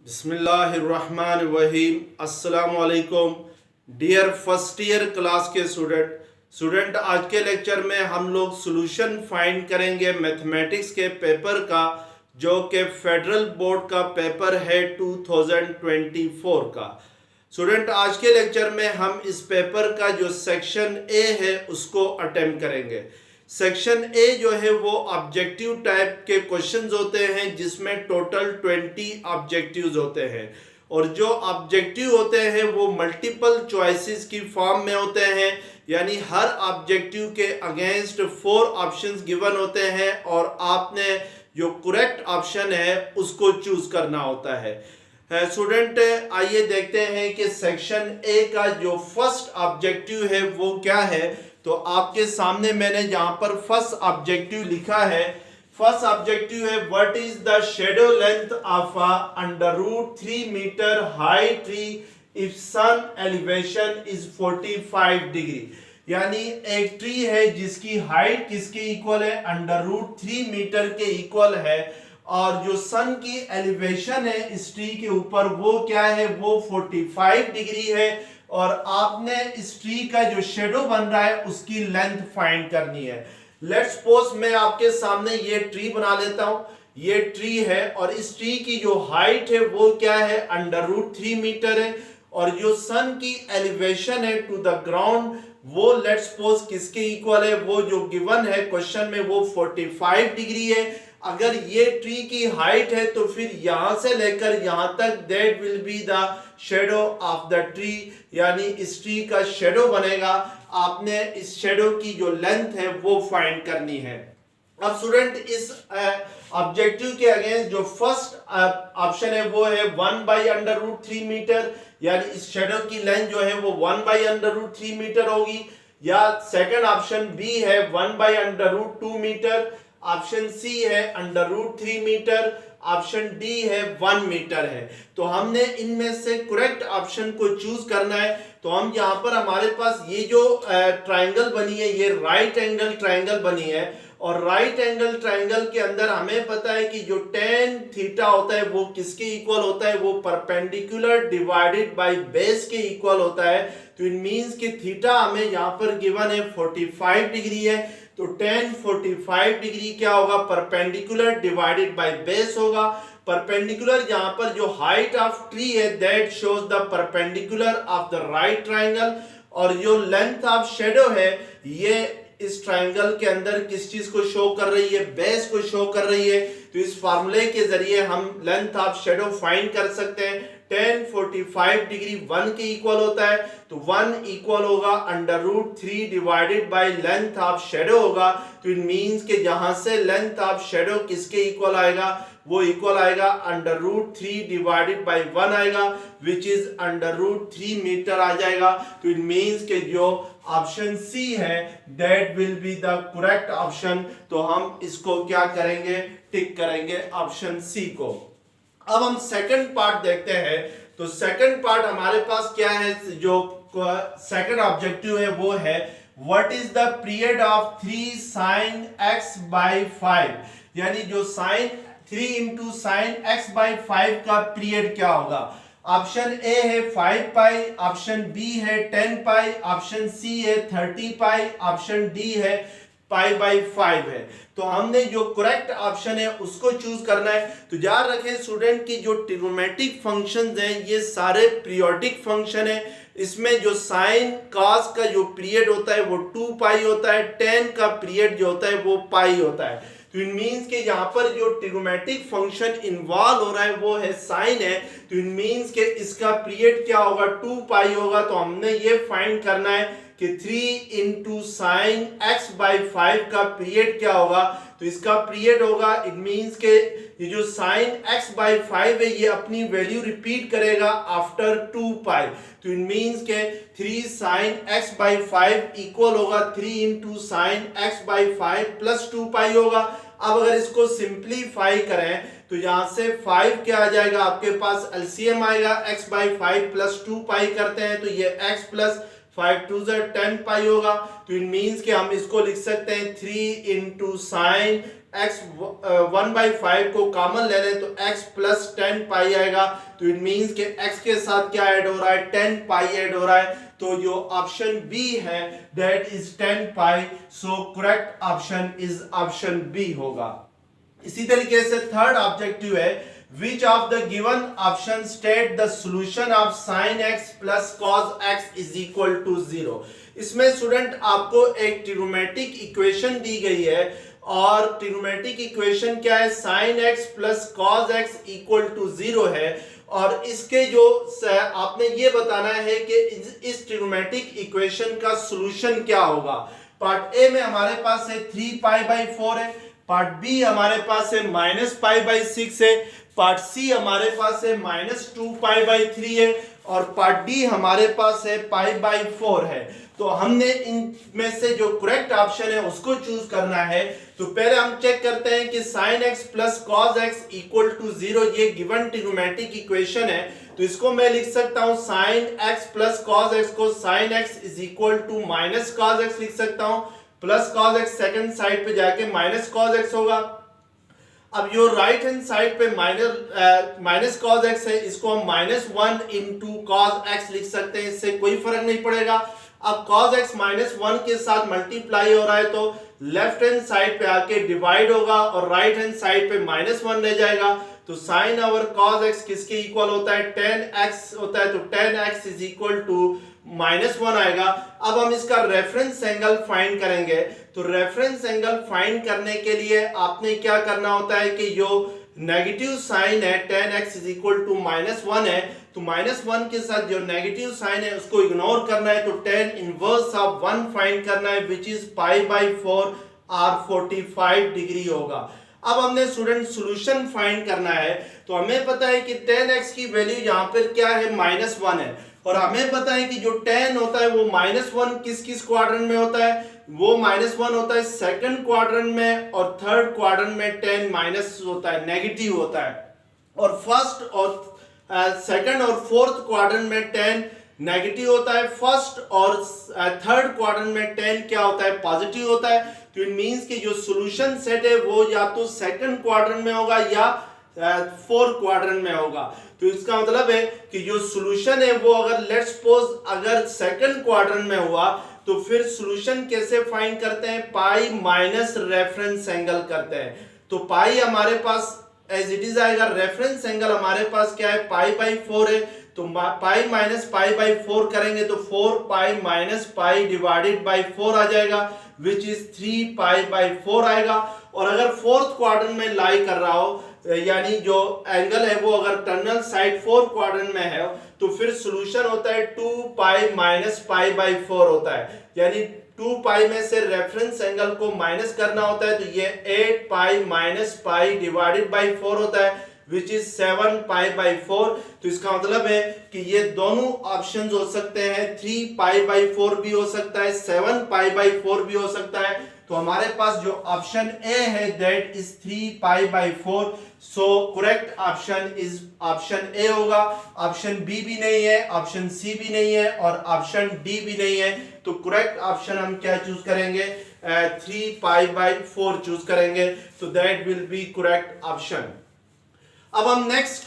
बिस्मिल्लाहिर्रहमानिर्रहीम। अस्सलाम वालेकुम डियर फर्स्ट ईयर क्लास के स्टूडेंट आज के लेक्चर में हम लोग सॉल्यूशन फाइंड करेंगे मैथमेटिक्स के पेपर का, जो कि फेडरल बोर्ड का पेपर है 2024 का। स्टूडेंट आज के लेक्चर में हम इस पेपर का जो सेक्शन ए है उसको अटेम्प्ट करेंगे। सेक्शन ए जो है वो ऑब्जेक्टिव टाइप के क्वेश्चंस होते हैं, जिसमें टोटल 20 ऑब्जेक्टिव्स होते हैं, और जो ऑब्जेक्टिव होते हैं वो मल्टीपल चॉइसेस की फॉर्म में होते हैं, यानी हर ऑब्जेक्टिव के अगेंस्ट 4 ऑप्शंस गिवन होते हैं और आपने जो करेक्ट ऑप्शन है उसको चूज करना होता है। स्टूडेंट आइए देखते हैं कि सेक्शन ए का जो फर्स्ट ऑब्जेक्टिव है वो क्या है। तो आपके सामने मैंने यहाँ पर फर्स्ट ऑब्जेक्टिव लिखा है। फर्स्ट ऑब्जेक्टिव है what is the shadow length of √3 metre high tree if sun elevation is 45 degree. यानी एक ट्री है जिसकी हाइट किसके इक्वल है, √3 मीटर के इक्वल है, और जो सन की एलिवेशन है इस ट्री के ऊपर वो क्या है, वो 45 डिग्री है, और आपने इस ट्री का जो शेडो बन रहा है उसकी लेंथ फाइंड करनी है। लेट्स सपोज मैं आपके सामने ये ट्री बना लेता हूं। ये ट्री है और इस ट्री की जो हाइट है वो क्या है, √3 मीटर है, और जो सन की एलिवेशन है टू द ग्राउंड वो लेट्स सपोज किसके इक्वल है, वो जो गिवन है क्वेश्चन में वो 45 डिग्री है। अगर ये ट्री की हाइट है तो फिर यहां से लेकर यहां तक that will be the shadow of the tree, यानी इस ट्री का शेडो बनेगा। आपने इस शेडो की जो लेंथ है वो फाइंड करनी है। अब स्टूडेंट इस ऑब्जेक्टिव के अगेंस्ट जो फर्स्ट ऑप्शन है वो है 1/√3 मीटर, यानी इस शेडो की लेंथ जो है वो 1/√3 मीटर होगी, या सेकंड ऑप्शन बी है 1/√2 मीटर, ऑप्शन सी है √3 मीटर, ऑप्शन डी है 1 मीटर है। तो हमने इनमें से करेक्ट ऑप्शन को चूज करना है। तो हम यहाँ पर हमारे पास ये जो ट्राइंगल बनी है ये राइट एंगल ट्राइंगल बनी है, और राइट एंगल ट्राइंगल के अंदर हमें पता है कि जो tan थीटा होता है वो किसके इक्वल होता है, वो परपेंडिकुलर डिवाइडेड बाय बेस के इक्वल होता है। तो इट मींस कि थीटा हमें यहाँ पर गिवन है 45 डिग्री है, तो tan 45 डिग्री क्या होगा, परपेंडिकुलर डिवाइडेड बाय बेस होगा। परपेंडिकुलर यहाँ पर जो हाइट ऑफ ट्री है that shows the perpendicular of the right triangle, और जो लेंथ ऑफ शेडो है ये इस ट्राइंगल के अंदर किस चीज को शो कर रही है, बेस को शो कर रही है। तो इस फार्मूले के जरिए हम लेंथ ऑफ शेडो फाइंड कर सकते हैं। tan 45 डिग्री 1 के इक्वल होता है, तो 1 इक्वल होगा √3 divided by length of shadow होगा। तो इट मींस कि जहां से लेंथ ऑफ शेडो किसके इक्वल आएगा, वो इक्वल आएगा √3 डिवाइडेड बाय 1 आएगा, विच इज √3 मीटर आ जाएगा। तो इट मींस कि जो ऑप्शन सी है that will be the correct option. तो हम इसको क्या करेंगे, टिक करेंगे ऑप्शन सी को। अब हम सेकंड पार्ट देखते हैं। तो सेकंड पार्ट हमारे पास क्या है, जो सेकंड ऑब्जेक्टिव है वो है what is the period of 3 sin x/5, यानी जो sin 3 × sin x/5 का पीरियड क्या होगा। ऑप्शन ए है 5 पाई, ऑप्शन बी है 10 पाई, ऑप्शन सी है 30 पाई, ऑप्शन डी है π/5 है। तो हमने जो करेक्ट ऑप्शन है उसको चूज करना है। तो याद रखें स्टूडेंट की जो ट्रिग्नोमेट्रिक फंक्शंस हैं ये सारे पीरियोडिक फंक्शन है। इसमें जो साइन कॉस का जो पीरियड होता है वो 2 पाई होता है, tan का पीरियड जो होता है वो पाई होता है। तो इट मींस कि यहाँ पर जो ट्रिग्नोमेट्रिक फंक्शन इन्वॉल्व हो रहा है वो है साइन है। तो इट मींस कि इसका पीरियड क्या होगा, 2 पाई होगा। तो हमने ये फाइंड करना है कि 3 × sin x/5 का पीरियड क्या होगा। तो इसका पीरियड होगा, इट मींस के ये जो sin x/5 है ये अपनी वैल्यू रिपीट करेगा आफ्टर 2 पाई। तो इट मींस के 3 sin x/5 इक्वल होगा 3 × sin x/5 प्लस 2 पाई होगा। अब अगर इसको सिंप्लीफाई करें तो यहां से 5 क्या आ जाएगा, आपके पास एलसीएम आएगा, x/5 प्लस 2 पाई करते हैं तो ये x प्लस 5 2 10 पाई होगा। तो इट मींस कि हम इसको लिख सकते हैं 3 × sin x 1/5 को कॉमन ले लें तो x प्लस 10 पाई आएगा। तो इट मीन्स कि x के साथ क्या ऐड हो रहा है, 10 पाई ऐड हो रहा है। तो जो ऑप्शन बी है that is 10 pi. So correct option is option B होगा। इसी तरीके से थर्ड ऑब्जेक्टिव है, which of the given option state the solution of sin x plus cos x is equal to 0। इसमें स्टूडेंट आपको एक trigonometric equation दी गई है और ट्रिग्नोमेट्रिक इक्वेशन क्या है, sin x plus cos x equal to 0 है। और इसके जो आपने ये बताना है कि इस ट्रिग्नोमेट्रिक इक्वेशन का सॉल्यूशन क्या होगा। पार्ट ए में हमारे पास है 3π/4 है, पार्ट बी हमारे पास है -π/6 है, पार्ट सी हमारे पास है -2π/3 है और पार्ट डी हमारे पास है π/4 है। तो हमने इनमें से जो करेक्ट ऑप्शन है उसको चूज करना है। तो पहले हम चेक करते हैं कि sin x plus cos x equal to 0 ये गिवन ट्रिग्नोमेट्रिक इक्वेशन है। तो इसको मैं लिख सकता हूं sin x plus cos x को sin x is equal to minus cos x लिख सकता हूं, plus cos x second side पे जाके माइनस cos x होगा। अब जो राइट हैंड साइड पे माइनस cos x है, इसको हम -1 इंटू cos x लिख सकते हैं, इससे कोई फर्क नहीं पड़ेगा। अब cos x -1 के साथ मल्टीप्लाई हो रहा है तो लेफ्ट हैंड साइड पे आके डिवाइड होगा और राइट हैंड साइड पे -1 रह जाएगा। तो साइन ओवर cos x किसके इक्वल होता है, 10x होता है। तो 10x इज इक्वल टू -1 आएगा। अब हम इसका रेफरेंस एंगल फाइंड करेंगे। तो रेफरेंस एंगल फाइंड करने के लिए आपने क्या करना होता है कि जो नेगेटिव साइन है 10x इज इक्वल टू -1 है, तो -1 के साथ जो नेगेटिव साइन है उसको इग्नोर करना है। तो 10 इनवर्स ऑफ 1 फाइंड करना है विच इज π/4 और 45 डिग्री होगा। अब हमने स्टूडेंट सॉल्यूशन फाइंड करना है। तो हमें पता है कि 10x की वैल्यू यहाँ पर क्या है, -1 है और हमें पता है कि जो 10 होता है वो -1 किस किस क्वाड्रेंट में होता है, वो -1 होता है सेकंड क्वाड्रेंट में और थर्ड क्वाड्रेंट में 10 माइनस होता है, नेगेटिव होता है। और फर्स्ट और सेकंड और फोर्थ क्वाड्रेंट में 10 नेगेटिव होता है, फर्स्ट और थर्ड क्वाड्रेंट में 10 क्या होता है, पॉजिटिव होता है। तो इट मींस कि जो सॉल्यूशन सेट है वो या तो सेकंड क्वाड्रेंट में होगा या फोर्थ क्वाड्रेंट में होगा। तो इसका मतलब है कि जो सॉल्यूशन है वो अगर लेट्स सपोज अगर सेकंड क्वाड्रेंट में हुआ तो फिर सॉल्यूशन कैसे फाइंड करते हैं, पाई माइनस रेफरेंस एंगल करते हैं। तो पाई हमारे पास एज इट इज आएगा, रेफरेंस एंगल हमारे पास क्या है, π/4 है। तो पाई माइनस π/4 करेंगे तो 4π माइनस पाई डिवाइडेड बाई 4 आ जाएगा विच इज 3π/4 आएगा। और अगर फोर्थ क्वाड्रेंट में लाई कर रहा हो यानी जो एंगल है वो अगर टर्मिनल साइड फोर्थ क्वाड्रेंट में है तो फिर सॉल्यूशन होता है 2π माइनस π/4 होता है। यानी 2π में से रेफरेंस एंगल को माइनस करना होता है तो ये 8π माइनस पाई डिवाइडेड बाई 4 होता है विच इज 7π/4। तो इसका मतलब है कि ये दोनों ऑप्शंस हो सकते हैं, 3π/4 भी हो सकता है, 7π/4 भी हो सकता है। तो हमारे पास जो ऑप्शन ए है that is 3π/4। So correct option is option A होगा। ऑप्शन बी भी नहीं है, ऑप्शन सी भी नहीं है और ऑप्शन डी भी नहीं है। तो करेक्ट ऑप्शन हम क्या चूज करेंगे, 3π/4 चूज करेंगे। तो that will B correct option. अब हम नेक्स्ट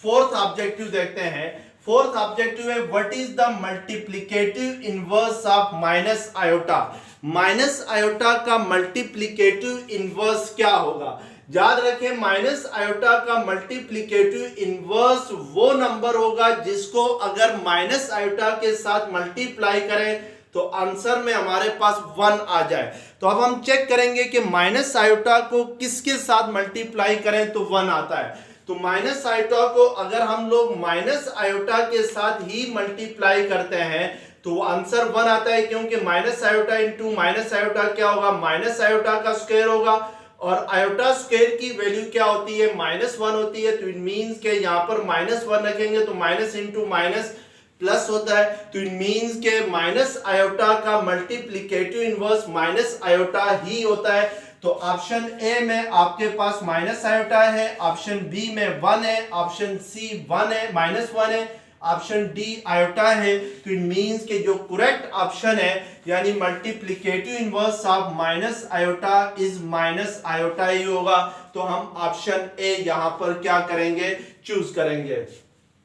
फोर्थ ऑब्जेक्टिव देखते हैं। फोर्थ ऑब्जेक्टिव है what is the multiplicative inverse of minus iota. Minus iota का मल्टीप्लिकेटिव इनवर्स क्या होगा। याद रखें माइनस आयोटा का मल्टीप्लिकेटिव इनवर्स वो नंबर होगा जिसको अगर माइनस आयोटा के साथ मल्टीप्लाई करें तो आंसर में हमारे पास 1 आ जाए। तो अब हम चेक करेंगे कि माइनस आयोटा को किसके साथ मल्टीप्लाई करें तो 1 आता है। तो माइनस आयोटा को अगर हम लोग माइनस आयोटा के साथ ही मल्टीप्लाई करते हैं तो आंसर 1 आता है, क्योंकि minus iota into minus iota क्या होगा, माइनस आयोटा का स्क्वायर होगा और आयोटा स्क्वायर की वैल्यू क्या होती है, -1 होती है। तो इट मींस के यहाँ पर -1 रखेंगे तो माइनस इंटू माइनस प्लस होता है। तो इट मींस के माइनस आयोटा का मल्टीप्लिकेटिव इनवर्स माइनस आयोटा ही होता है। तो ऑप्शन ए में आपके पास माइनस आयोटा है, ऑप्शन बी में 1 है, ऑप्शन सी 1 है, -1 है, ऑप्शन डी आयोटा है। तो इट मींस कि जो करेक्ट ऑप्शन है यानी multiplicative inverse of minus iota is minus iota ही होगा। तो हम ऑप्शन ए यहां पर क्या करेंगे, चूज करेंगे।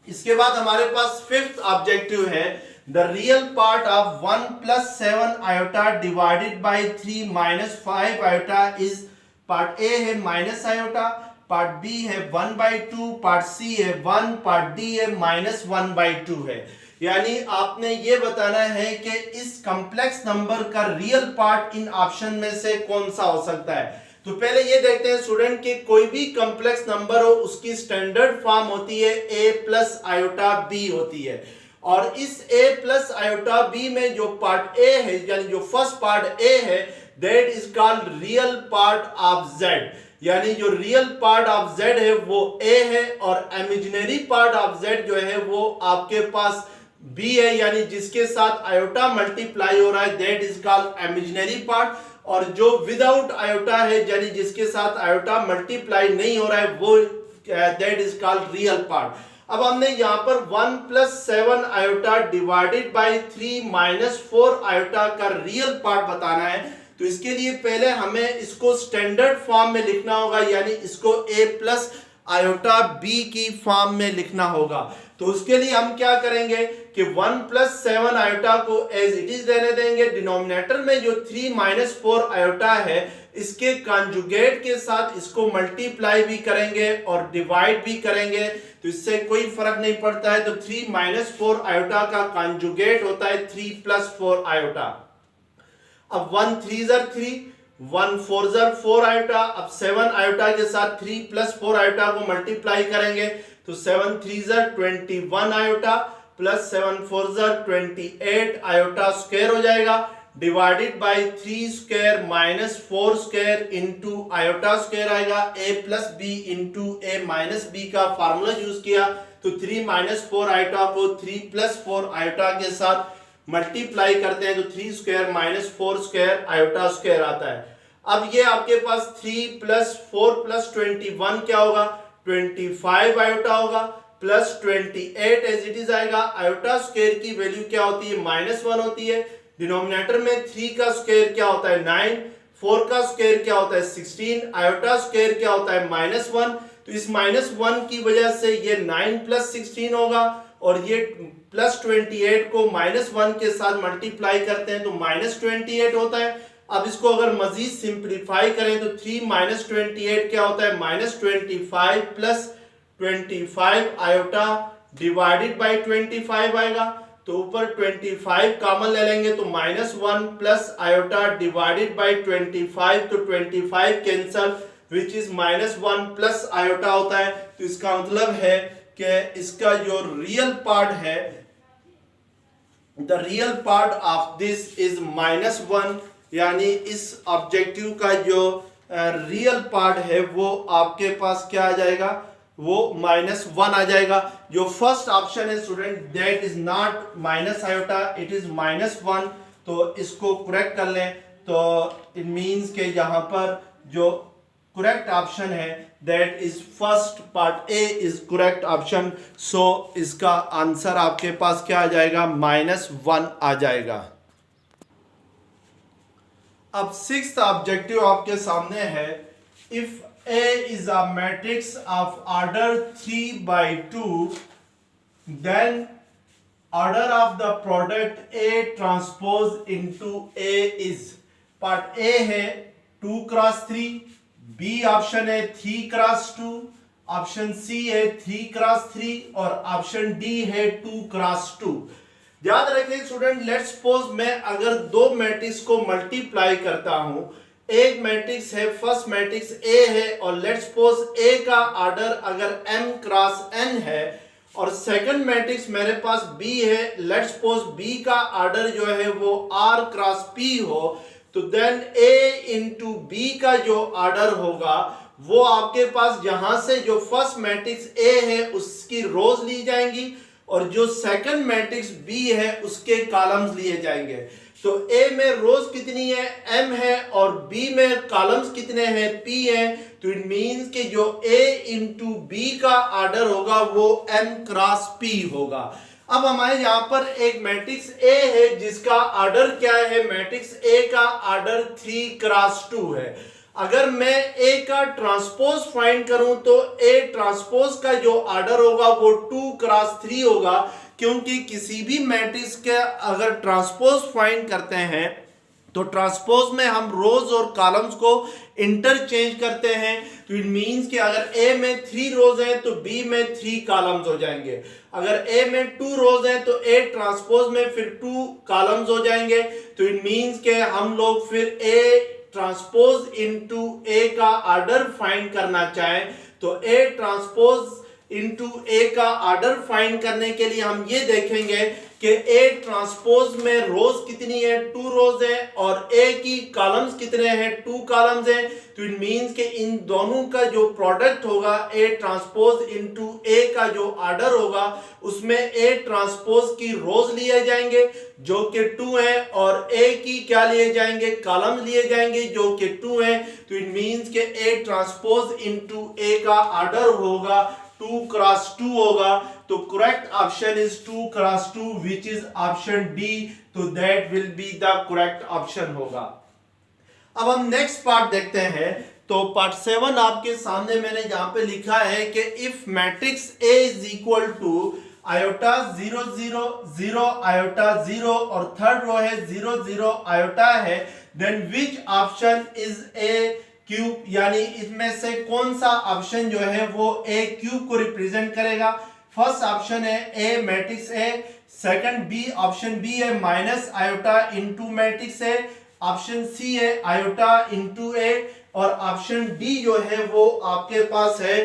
इसके बाद हमारे पास फिफ्थ ऑब्जेक्टिव है, the real part of 1 + 7 iota divided by 3 - 5 iota is, part A है माइनस आयोटा, पार्ट बी है 1/2, पार्ट सी है 1, पार्ट डी है -1/2 है। यानी आपने ये बताना है कि इस कॉम्प्लेक्स नंबर का रियल पार्ट इन ऑप्शन में से कौन सा हो सकता है। तो पहले ये देखते हैं स्टूडेंट कि कोई भी कॉम्प्लेक्स नंबर हो उसकी स्टैंडर्ड फॉर्म होती है a + आयोटा b होती है। और इस a + आयोटा b में जो पार्ट a है यानी जो फर्स्ट पार्ट a है that is called real part of z। यानी जो रियल पार्ट ऑफ z है वो a है और इमेजिनरी पार्ट ऑफ z जो है वो आपके पास b है, यानी जिसके साथ आयोटा मल्टीप्लाई हो रहा है that is called imaginary part. और जो विदाउट आयोटा है यानी जिसके साथ आयोटा मल्टीप्लाई नहीं हो रहा है वो that is called real part. अब हमने यहाँ पर 1 + 7 आयोटा डिवाइडेड बाय 3 - 4 आयोटा का रियल पार्ट बताना है। तो इसके लिए पहले हमें इसको स्टैंडर्ड फॉर्म में लिखना होगा, यानी इसको a + आयोटा b की फॉर्म में लिखना होगा। तो उसके लिए हम क्या करेंगे कि 1 + 7 आयोटा को एज इट इज रहने देंगे। डिनोमिनेटर में जो 3 - 4 आयोटा है इसके कॉन्जुगेट के साथ इसको मल्टीप्लाई भी करेंगे और डिवाइड भी करेंगे, तो इससे कोई फर्क नहीं पड़ता है। तो 3 - 4 आयोटा का कॉन्जुगेट होता है 3 + 4 आयोटा। अब 1 3 * 3, 1 4 * 4 आयोटा। अब 7 आयोटा के साथ 3 + 4 आयोटा को मल्टीप्लाई करेंगे तो 7 3 * 21 आयोटा प्लस 7 4 * 28 आयोटा स्क्वायर हो जाएगा, divided by 3 square - 4 square into iota square आएगा। a + b into a - b का फार्मूला यूज किया तो 3 - 4 आयोटा को 3 + 4 आयोटा के साथ मल्टीप्लाई करते हैं तो 3 स्क्वायर - 4 स्क्वायर आयोटा स्क्वायर आता है। अब ये आपके पास 3 + 4 + 21 क्या होगा, 25 आयोटा होगा प्लस 28 एज इट इज आएगा। आयोटा स्क्वायर की वैल्यू क्या होती है, -1 होती है। डिनोमिनेटर में 3 का स्क्वायर क्या होता है 9, 4 का स्क्वायर क्या होता है 16, आयोटा स्क्वायर क्या होता है -1। तो इस -1 की वजह से ये 9 + 16 होगा और ये +28 को -1 के साथ मल्टीप्लाई करते हैं तो -28 होता है। अब इसको अगर मजीद सिंप्लीफाई करें तो 3 - 28 क्या होता है -25 प्लस 25 आयोटा डिवाइडेड बाय 25 आएगा। तो ऊपर 25 कॉमन ले लेंगे तो -1 प्लस आयोटा डिवाइडेड बाय 25 तो 25 cancel which is -1 plus iota होता है। तो इसका मतलब है कि इसका जो रियल पार्ट है the real part of this is -1, यानी इस ऑब्जेक्टिव का जो रियल पार्ट है वो आपके पास क्या आ जाएगा, वो -1 आ जाएगा। जो फर्स्ट ऑप्शन है student that is not minus iota, it is -1। तो इसको करेक्ट कर लें तो इट मींस के यहाँ पर जो करेक्ट ऑप्शन है that is first part A is correct option. So इसका आंसर आपके पास क्या आ जाएगा, -1 आ जाएगा। अब सिक्स्थ ऑब्जेक्टिव आपके सामने है, if A is a matrix of order 3/2, then order of the product A transpose into A is, part A है 2 × 3, B ऑप्शन है 3 × 2, ऑप्शन C है 3 × 3 और ऑप्शन D है 2 × 2। याद रखें स्टूडेंट, लेट्स सपोज मैं अगर दो मैट्रिक्स को मल्टीप्लाई करता हूं, एक मैट्रिक्स है फर्स्ट मैट्रिक्स A है और लेट्स सपोज A का ऑर्डर अगर m × n है और सेकंड मैट्रिक्स मेरे पास B है, लेट्स सपोज B का ऑर्डर जो है वो r × p हो, तो देन A × B का जो ऑर्डर होगा वो आपके पास यहां से जो फर्स्ट मैट्रिक्स A है उसकी रोज ली जाएंगी और जो सेकंड मैट्रिक्स B है उसके कॉलम्स लिए जाएंगे। तो A में रोज कितनी है, m है और B में कॉलम्स कितने हैं, p है। तो इट मींस कि जो A × B का ऑर्डर होगा वो m × p होगा। अब हमारे यहाँ पर एक मैट्रिक्स ए है जिसका ऑर्डर क्या है, मैट्रिक्स ए का ऑर्डर 3x2 है। अगर मैं ए का ट्रांसपोज फाइंड करूं तो ए ट्रांसपोज का जो ऑर्डर होगा वो 2x3 होगा, क्योंकि किसी भी मैट्रिक्स के अगर ट्रांसपोज फाइंड करते हैं तो ट्रांसपोज में हम रोज और कॉलम्स को इंटरचेंज करते हैं। तो इट मींस कि अगर ए में 3 रोज हैं तो बी में 3 कॉलम्स हो जाएंगे। अगर ए में 2 रोज हैं तो ए ट्रांसपोज में फिर 2 कॉलम्स हो जाएंगे। तो इट मींस कि हम लोग फिर ए ट्रांसपोज इनटू ए का ऑर्डर फाइंड करना चाहें तो ए ट्रांसपोज इनटू ए का ऑर्डर फाइंड करने के लिए हम ये देखेंगे कि ए ट्रांसपोज में रोज कितनी है, 2 रोज है, और ए की कॉलम्स कितने हैं, 2 कॉलम्स हैं। तो इट मींस कि इन दोनों का जो प्रोडक्ट होगा ए ट्रांसपोज इनटू ए का जो ऑर्डर होगा उसमें ए ट्रांसपोज की रोज लिए जाएंगे जो कि 2 है, और ए की क्या लिए जाएंगे, कॉलम्स लिए जाएंगे जो कि 2 है। तो इट मींस कि ए ट्रांसपोज इनटू ए का ऑर्डर होगा 2x2 होगा। तो correct option is 2x2 which is option D. तो that will be the correct option होगा। अब हम नेक्स्ट पार्ट देखते हैं। तो पार्ट 7 आपके सामने मैंने यहां पे लिखा है कि if matrix A is equal to iota 0 0 0 iota 0 और थर्ड रो है 0 0 आयोटा है, then which option is A cube, यानी इसमें से कौन सा ऑप्शन जो है वो ए क्यूब को रिप्रेजेंट करेगा। फर्स्ट ऑप्शन है A matrix A, second B option B है minus iota into matrix A, option C है आयोटा इनटू ए, और ऑप्शन डी जो है वो आपके पास है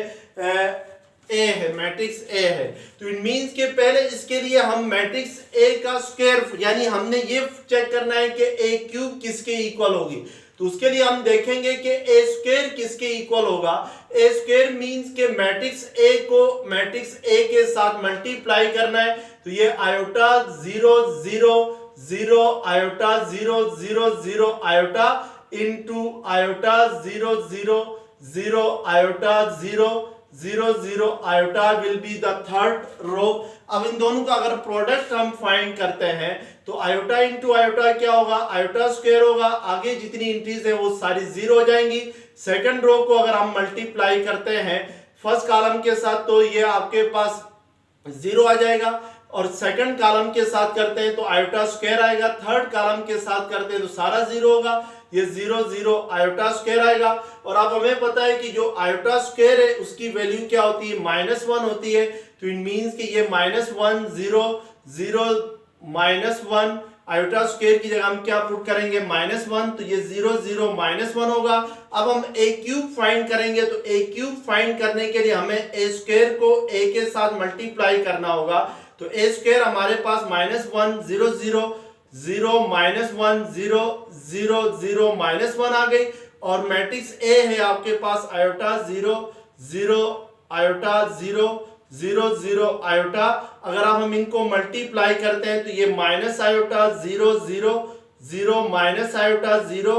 ए है, मैट्रिक्स ए है। तो इट मींस के पहले इसके लिए हम मैट्रिक्स ए का स्क्वायर, यानी हमने ये चेक करना है कि ए क्यूब किसके इक्वल होगी। तो उसके लिए हम देखेंगे कि ए स्क्वायर किसके इक्वल होगा। ए स्क्वायर मींस के मैट्रिक्स ए को मैट्रिक्स ए के साथ मल्टीप्लाई करना है। तो ये iota 0 0 0 iota 0 0 0 iota into iota 0 0 0 iota 0 0 0 iota will be the third row. अब इन दोनों का अगर प्रोडक्ट हम फाइंड करते हैं तो आयोटा इंटू आयोटा क्या होगा, आयोटा स्क्वायर होगा, आगे जितनी एंट्रीज है वो सारी 0 हो जाएंगी। सेकंड रो को अगर हम मल्टीप्लाई करते हैं फर्स्ट कॉलम के साथ तो ये आपके पास 0 आ जाएगा, और सेकंड कॉलम के साथ करते हैं तो आयोटा स्क्वायर आएगा, थर्ड कॉलम के साथ करते हैं तो सारा 0 होगा, ये 0 0 आयोटा स्क्वायर आएगा। और अब हमें पता है कि जो आयोटा स्क्वायर है उसकी वैल्यू क्या होती है, -1 होती है। तो इट मींस कि ये -1 0 0 -1 आयोटा स्क्वायर की जगह हम क्या पुट करेंगे -1, तो ये 0 0 -1 होगा। अब हम ए क्यूब फाइंड करेंगे तो ए क्यूब फाइंड करने के लिए हमें ए स्क्वायर को ए के साथ मल्टीप्लाई करना होगा। तो ए स्क्वायर हमारे पास -1 0 0 0 -1 0 0 0 -1 आ गई, और मैट्रिक्स ए है आपके पास आयोटा 0 0 आयोटा 0 0 0 आयोटा। अगर हम इनको मल्टीप्लाई करते हैं तो ये minus iota 0 0 0 minus iota 0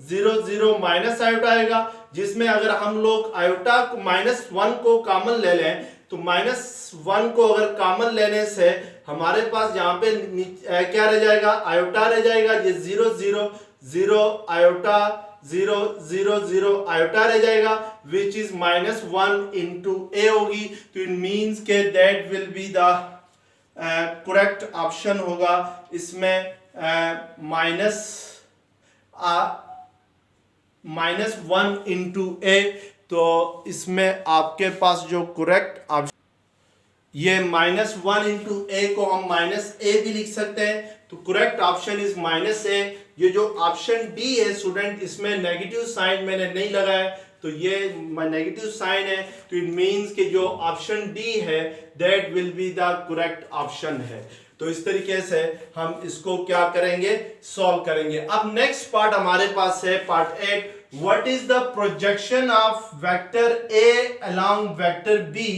0 0 minus iota आएगा, जिसमें अगर हम लोग आयोटा -1 को कॉमन ले लें तो -1 को अगर कॉमन लेने से हमारे पास यहाँ पे क्या रह जाएगा, आयोटा रह जाएगा। ये 0 0 0 आयोटा 0 0 0 आयोटा रह जाएगा, विच इज -1 इंटू ए होगी। तो इट मीन्स के that will be the correct option होगा। इसमें -1 इंटू ए, तो इसमें आपके पास जो करेक्ट ऑप्शन ये -1 इंटू ए को हम -a भी लिख सकते हैं। तो करेक्ट ऑप्शन इज -a। ये जो ऑप्शन डी है स्टूडेंट, इसमें नेगेटिव साइन मैंने नहीं लगाया, तो ये नेगेटिव साइन है। तो इट मींस कि जो ऑप्शन डी है that will be the correct option है। तो इस तरीके से हम इसको क्या करेंगे, सॉल्व करेंगे। अब नेक्स्ट पार्ट हमारे पास है part 8। What is the projection of vector A along vector B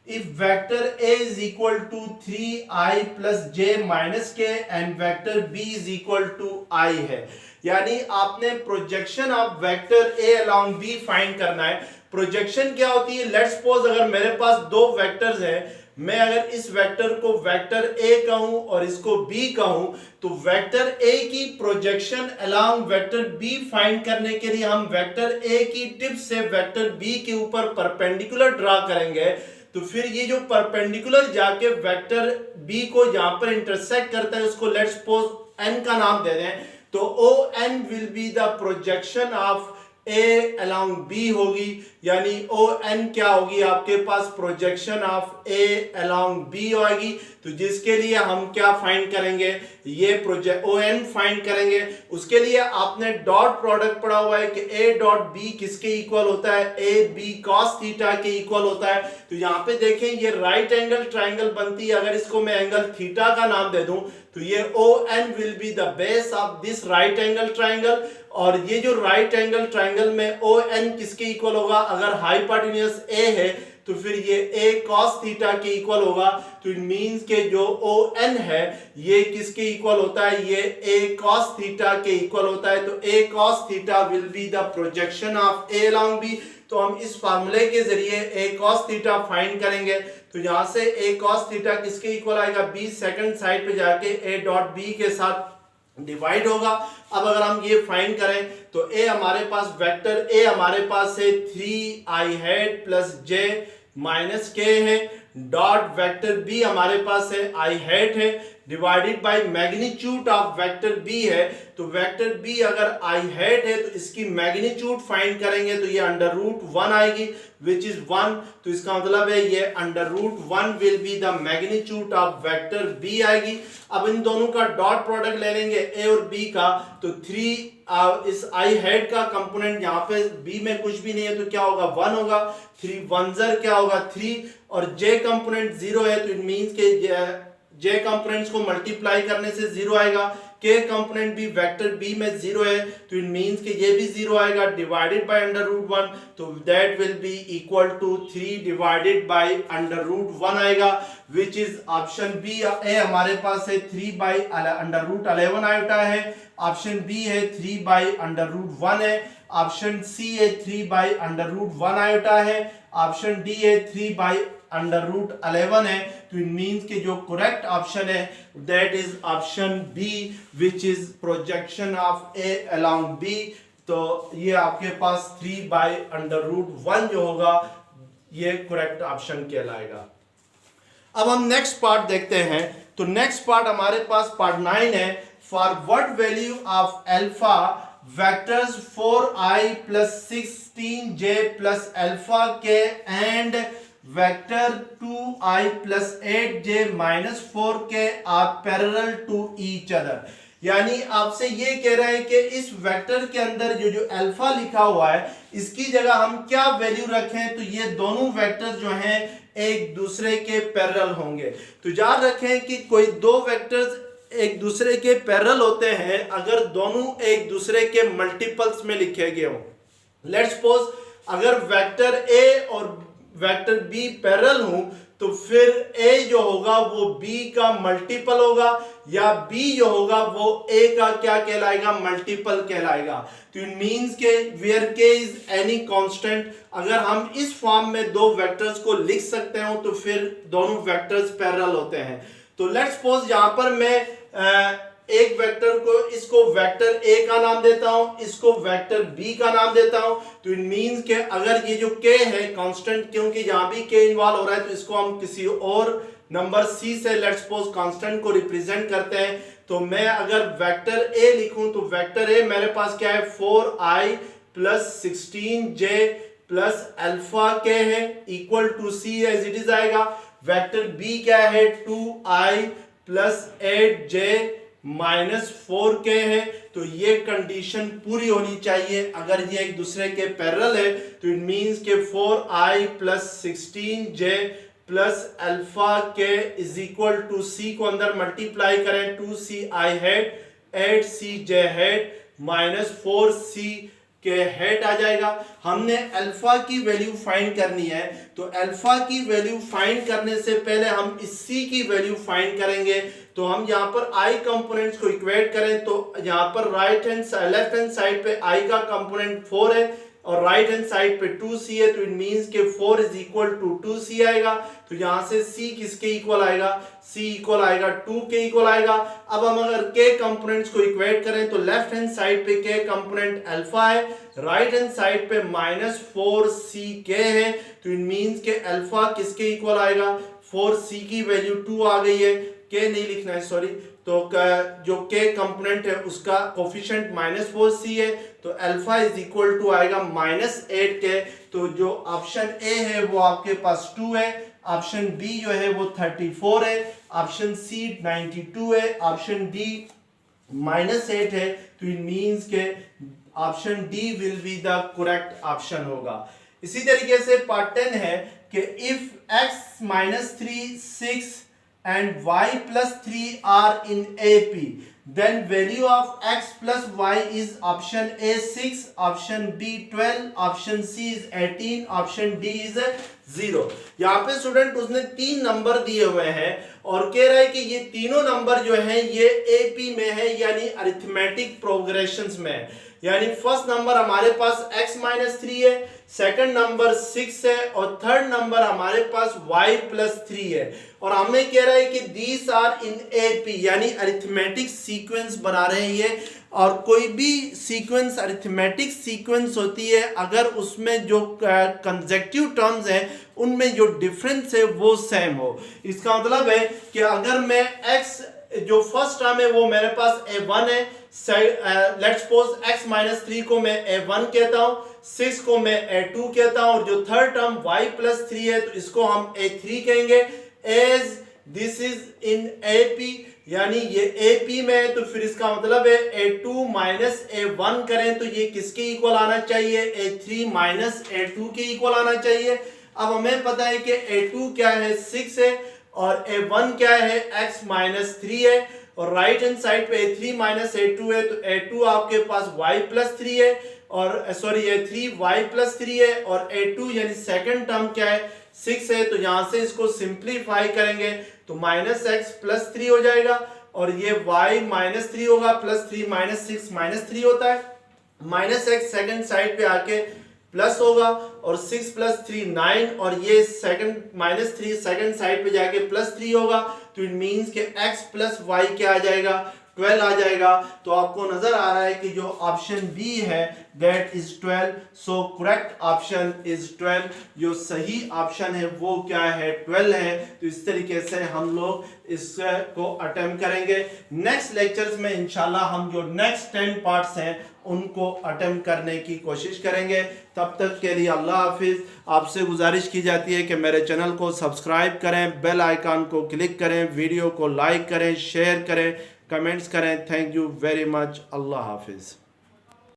if vector a is equal to 3i plus j minus k and vector b is equal to I है। यानी आपने projection of vector a along b find करना है। Projection क्या होती है, let's suppose अगर मेरे पास दो वेक्टर्स हैं, मैं अगर इस वेक्टर को वेक्टर ए कहूं और इसको बी कहूं तो वेक्टर ए की projection along vector B find करने के लिए हम वेक्टर ए की टिप से वेक्टर बी के ऊपर परपेंडिकुलर ड्रा करेंगे। तो फिर ये जो परपेंडिकुलर जाके वेक्टर बी को जहां पर इंटरसेक्ट करता है उसको लेट्स सपोज एन का नाम दे दें, तो O N will be the projection of A along B होगी, यानी ओ एन क्या होगी आपके पास projection of A along B होगी। तो जिसके लिए हम क्या फाइंड करेंगे, ये प्रोजेक्ट ओ एन फाइंड करेंगे। उसके लिए आपने डॉट प्रोडक्ट पढ़ा हुआ है कि ए डॉट बी किसके इक्वल होता है, ए बी कॉस थीटा के इक्वल होता है। तो यहाँ पे देखें ये राइट एंगल ट्राइंगल बनती है, अगर इसको मैं एंगल थीटा का नाम दे दूं तो ये O N will be the base of this right angle triangle. और ये जो राइट एंगल ट्राइंगल में ओ एन किसके इक्वल होगा, अगर हाइपोटेन्यूज ए है तो फिर ये ए कॉस थीटा के इक्वल होगा। तो इट मींस के जो ओ एन है ये किसके इक्वल होता है, ये ए कॉस थीटा के इक्वल होता है। तो A cos theta will be the projection of A along B. तो हम इस फार्मूले के जरिए ए कॉस थीटा फाइंड करेंगे। तो यहां से ए कॉस थीटा किसके इक्वल आएगा, बी सेकंड साइड पे जाके ए डॉट बी के साथ डिवाइड होगा। अब अगर हम ये फाइंड करें तो ए हमारे पास वेक्टर ए हमारे पास है 3i हैट प्लस जे माइनस के है, डॉट वेक्टर बी हमारे पास है i हैट है divided by magnitude of vector B है। तो वेक्टर बी अगर i हैट है तो इसकी मैग्नीट्यूड फाइंड करेंगे तो ये अंडर रूट 1 आएगी विच इज 1। तो इसका मतलब है ये under root 1 will be the magnitude of vector B आएगी। अब इन दोनों का डॉट प्रोडक्ट ले लेंगे ए और बी का, तो 3 इस i हेड का कंपोनेंट यहाँ पे b में कुछ भी नहीं है तो क्या होगा 1 होगा, 3 1 ज़र क्या होगा 3 और j कंपोनेंट 0 है तो इट मींस के j कंपोनेंट्स को मल्टीप्लाई करने से 0 आएगा। k कंपोनेंट भी वेक्टर b में 0 है तो इट मींस के ये भी 0 आएगा डिवाइडेड बाय अंडर रूट 1। तो that will be equal to 3 divided by under root 1 आएगा which is option B. A हमारे पास है 3 बाय अंडर रूट 11 आयोटा है, ऑप्शन बी है 3 बाय अंडर रूट 1 है, ऑप्शन सी है 3 बाय अंडर रूट 1 आयोटा है, ऑप्शन डी है 3 बाय अंडर रूट 11 है। तो इट मींस कि जो करेक्ट ऑप्शन है that is option B which is projection of A along B. तो ये आपके पास 3 बाय अंडर रूट 1 जो होगा ये करेक्ट ऑप्शन कहलाएगा। अब हम नेक्स्ट पार्ट देखते हैं। तो नेक्स्ट पार्ट हमारे पास पार्ट 9 है। For what value of alpha vectors 4i plus 16j plus alpha k and vector 2i plus 8j minus 4k are parallel to each other. यानी आपसे ये कह रहे हैं कि इस वेक्टर के अंदर जो अल्फा लिखा हुआ है इसकी जगह हम क्या वैल्यू रखें तो ये दोनों वेक्टर जो हैं एक दूसरे के पैरेलल होंगे। तो याद रखें कि कोई दो वेक्टर्स एक दूसरे के पैरेलल होते हैं अगर दोनों एक दूसरे के मल्टीपल्स में लिखे गए हों। लेट्स सपोज अगर वेक्टर ए और वेक्टर बी पैरेलल हूं तो फिर ए जो होगा वो बी का मल्टीपल होगा या बी जो होगा वो ए का क्या कहलाएगा मल्टीपल कहलाएगा। तो इट मींस के वेयर के इज एनी कांस्टेंट, अगर हम इस फॉर्म में दो वेक्टर्स को लिख सकते हो तो फिर दोनों वेक्टर्स पैरेलल होते हैं। तो लेट्स सपोज यहां पर मैं एक वेक्टर को इसको वेक्टर ए का नाम देता हूं, इसको वेक्टर बी का नाम देता हूं। तो इट मींस के अगर ये जो के है कांस्टेंट, क्योंकि यहां भी के इन्वॉल्व हो रहा है तो इसको हम किसी और नंबर सी से लेट्स सपोज कांस्टेंट को रिप्रेजेंट करते हैं। तो मैं अगर वेक्टर ए लिखूं तो वेक्टर ए मेरे पास क्या है 4i plus 16j plus alpha के है equal to C as it is आएगा। वेक्टर बी क्या है 2i plus 8j minus 4k है। तो ये कंडीशन पूरी होनी चाहिए अगर ये एक दूसरे के पैरेलल है। तो इट मींस के 4i plus 16j plus alpha के इज इक्वल टू सी को अंदर मल्टीप्लाई करें 2ci head 8cj head minus 4c के हेड आ जाएगा। हमने अल्फा की वैल्यू फाइंड करनी है तो अल्फा की वैल्यू फाइंड करने से पहले हम इस सी की वैल्यू फाइंड करेंगे। तो हम यहाँ पर i कंपोनेंट्स को इक्वेट करें तो यहाँ पर लेफ्ट हैंड साइड पे i का कंपोनेंट 4 है और राइट हैंड साइड पे 2c है, तो इट मींस के 4 इज इक्वल टू 2c आएगा। तो यहां से c किसके इक्वल आएगा, c इक्वल आएगा 2 के इक्वल आएगा। अब हम अगर k कंपोनेंट्स को इक्वेट करें तो लेफ्ट हैंड साइड पे k कंपोनेंट अल्फा है, राइट हैंड साइड पे -4ck है, तो इट मींस के अल्फा किसके इक्वल आएगा, 4c की वैल्यू 2 आ गई है, k नहीं लिखना है सॉरी। तो जो k कंपोनेंट है उसका कोफिशिएंट -4c है, तो अल्फा इज इक्वल टू आएगा -8k। तो जो ऑप्शन ए है वो आपके पास 2 है, ऑप्शन बी जो है वो 34 है, ऑप्शन सी 92 है, ऑप्शन डी -8 है। तो इट मींस के option D will be the correct option होगा। इसी तरीके से पार्ट 10 है कि if x -3 6 and y plus 3 are in AP, then value of x plus y is option A 6, option B 12, option C is 18, option D is 0। यहाँ पे student उसने 3 number दिए हुए हैं और कह रहा है कि ये तीनों नंबर जो हैं ये AP में है, यानी अरिथमेटिक प्रोग्रेशंस में है। यानी फर्स्ट नंबर हमारे पास x -3 है, सेकंड नंबर 6 है और थर्ड नंबर हमारे पास y + 3 है। और हमें कह रहा है कि दीज आर इन AP, यानी अरिथमेटिक सीक्वेंस बना रहे हैं ये। और कोई भी सीक्वेंस अरिथमेटिक सीक्वेंस होती है अगर उसमें जो कंसेक्यूटिव टर्म्स हैं उनमें जो डिफरेंस है वो सेम हो। इसका मतलब है कि अगर मैं x जो फर्स्ट टर्म है वो मेरे पास a1 है, लेट्स सपोज x -3 को मैं a1 कहता हूं, 6 को मैं a2 कहता हूं, और जो थर्ड टर्म y + 3 है तो इसको हम a3 कहेंगे। As this is in AP, यानी ये AP में है तो फिर इसका मतलब है a2 - a1 करें तो ये किसके इक्वल आना चाहिए, a3 - a2 के इक्वल आना चाहिए। अब हमें पता है कि a2 क्या है, 6 है, और a1 क्या है, x -3 है, और राइट हैंड साइड पे a3 - a2 है, तो a2 आपके पास y + 3 है, और सॉरी a3 y + 3 है, और a2 यानी सेकंड टर्म क्या है, 6 है। तो यहां से इसको सिंप्लीफाई करेंगे तो -x + 3 हो जाएगा, और ये y -3 होगा, +3 - 6 -3 होता है, -x सेकंड साइड पे आके प्लस होगा, और 6 + 3 9, और ये सेकंड -3 सेकंड साइड पे जाके +3 होगा। तो इट मींस के x + y क्या आ जाएगा, 12 आ जाएगा। तो आपको नजर आ रहा है कि जो ऑप्शन बी है that is 12। So correct option is 12, जो सही ऑप्शन है वो क्या है, 12 है। तो इस तरीके से हम लोग इसको अटेम्प्ट करेंगे। नेक्स्ट लेक्चर्स में इंशाल्लाह हम जो नेक्स्ट 10 पार्ट्स हैं उनको अटेम्प्ट करने की कोशिश करेंगे। तब तक के लिए अल्लाह हाफिज। आपसे गुजारिश की जाती है कि मेरे चैनल को सब्सक्राइब करें, बेल आइकन को क्लिक करें, वीडियो को लाइक करें, शेयर करें, कमेंट्स करें। Thank you very much. अल्लाह हाफिज़।